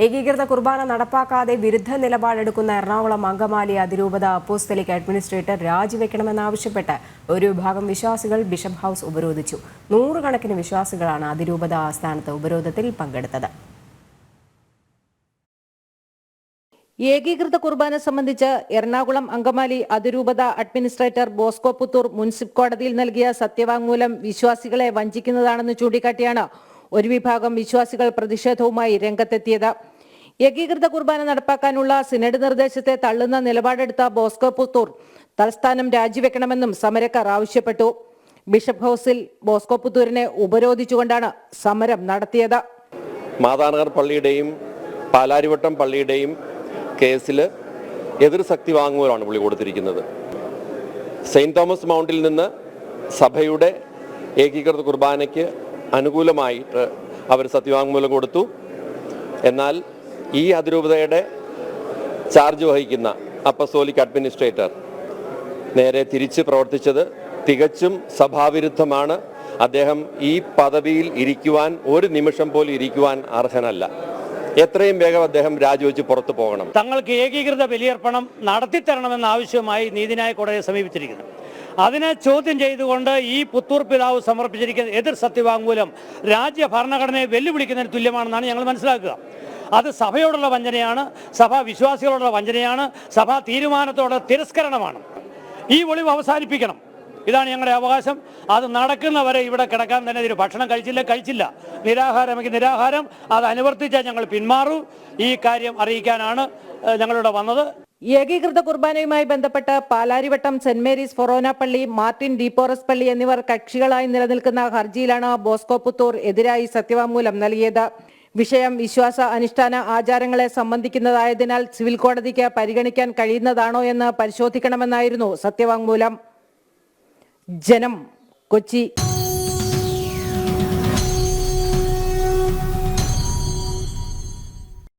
ഏകീകൃത കുർബാന നടപ്പാക്കാതെ വിരുദ്ധ നിലപാടെടുക്കുന്ന എറണാകുളം അങ്കമാലി അതിരൂപത അപ്പോസ്തലിക് അഡ്മിനിസ്ട്രേറ്റർ രാജിവെക്കണമെന്നാവശ്യപ്പെട്ട് ഒരു വിഭാഗം വിശ്വാസികൾ ബിഷപ്പ് ഹൌസ് ഉപരോധിച്ചു. നൂറുകണക്കിന് വിശ്വാസികളാണ് അതിരൂപത ആസ്ഥാനത്ത് ഉപരോധത്തിൽ പങ്കെടുത്തത്. ഏകീകൃത കുർബാന സംബന്ധിച്ച് എറണാകുളം അങ്കമാലി അതിരൂപത അഡ്മിനിസ്ട്രേറ്റർ ബോസ്കോ പുത്തൂർ മുനിസിപ്പൽ കോടതിയിൽ നൽകിയ സത്യവാങ്മൂലം വിശ്വാസികളെ വഞ്ചിക്കുന്നതാണെന്ന് ചൂണ്ടിക്കാട്ടിയാണ് ഒരു വിഭാഗം വിശ്വാസികൾ പ്രതിഷേധവുമായി രംഗത്തെത്തിയത്. ഏകീകൃത കുർബാന നടപ്പാക്കാനുള്ള സിനഡ് നിർദ്ദേശത്തെ തള്ളുന്ന നിലപാടെടുത്ത ബോസ്കോ പുത്തൂർ തൽസ്ഥാനം രാജിവെക്കണമെന്നും സമരക്കാർ ആവശ്യപ്പെട്ടു. ബിഷപ്പ് ഹൌസിൽ ബോസ്കോ പുത്തൂരിനെ ഉപരോധിച്ചുകൊണ്ടാണ് സമരം നടത്തിയത്. മാതാനഗർ പള്ളിയുടെയും പാലാരിവട്ടം പള്ളിയുടെയും കേസിൽ എതിർ ശക്തി വാങ്ങുവാനാണ് പുള്ളി കൊടുത്തിരിക്കുന്നത്. സെയിന്റ് തോമസ് മൗണ്ടിൽ നിന്ന് സഭയുടെ ഏകീകൃത കുർബാനയ്ക്ക് അനുകൂലമായിട്ട് അവർ സത്യവാങ്മൂലം കൊടുത്തു. എന്നാൽ ഈ അതിരൂപതയുടെ ചാർജ് വഹിക്കുന്ന അപ്പസ്തോലിക് അഡ്മിനിസ്ട്രേറ്റർ നേരെ തിരിച്ച് പ്രവർത്തിച്ചത് തികച്ചും സഭാവിരുദ്ധമാണ്. അദ്ദേഹം ഈ പദവിയിൽ ഇരിക്കുവാൻ ഒരു നിമിഷം പോലും ഇരിക്കുവാൻ അർഹനല്ല. എത്രയും വേഗം അദ്ദേഹം രാജിവെച്ച് പുറത്തു പോകണം. തങ്ങൾക്ക് ഏകീകൃത ബലിയർപ്പണം നടത്തിത്തരണമെന്ന ആവശ്യമായി നീതിന്യായ കോടതിയെ സമീപിച്ചിരിക്കുന്നു. അതിനെ ചോദ്യം ചെയ്തുകൊണ്ട് ഈ പുത്തൂർ പിതാവ് സമർപ്പിച്ചിരിക്കുന്ന എതിർ സത്യവാങ്മൂലം രാജ്യ ഭരണഘടനയെ വെല്ലുവിളിക്കുന്നതിന് തുല്യമാണെന്നാണ് ഞങ്ങൾ മനസ്സിലാക്കുക. അത് സഭയോടുള്ള വഞ്ചനയാണ്, സഭാ വിശ്വാസികളോടുള്ള വഞ്ചനയാണ്, സഭാ തീരുമാനത്തോടുള്ള തിരസ്കരണമാണ്. ഈ ഒളിവ് അവസാനിപ്പിക്കണം. ഇതാണ് ഞങ്ങളുടെ അവകാശം. അത് നടക്കുന്നവരെ ഇവിടെ കിടക്കാൻ തന്നെ ഇതിന് ഭക്ഷണം കഴിച്ചില്ല, നിരാഹാരമെങ്കിൽ നിരാഹാരം. അത് അനുവർത്തിച്ചാൽ ഞങ്ങൾ പിന്മാറൂ. ഈ കാര്യം അറിയിക്കാനാണ് ഞങ്ങളിവിടെ വന്നത്. ഏകീകൃത കുർബാനയുമായി ബന്ധപ്പെട്ട് പാലാരിവട്ടം സെന്റ് മേരീസ് ഫൊറോന പള്ളി, മാർട്ടിൻ ഡീപോറസ് പള്ളി എന്നിവർ കക്ഷികളായി നിലനിൽക്കുന്ന ഹർജിയിലാണ് ബോസ്കോ പുത്തൂർ എതിരായി സത്യവാങ്മൂലം നൽകിയത്. വിഷയം വിശ്വാസ അനുഷ്ഠാന ആചാരങ്ങളെ സംബന്ധിക്കുന്നതായതിനാൽ സിവിൽ കോടതിക്ക് പരിഗണിക്കാൻ കഴിയുന്നതാണോ എന്ന് പരിശോധിക്കണമെന്നായിരുന്നു സത്യവാങ്മൂലം. ജനം, കൊച്ചി.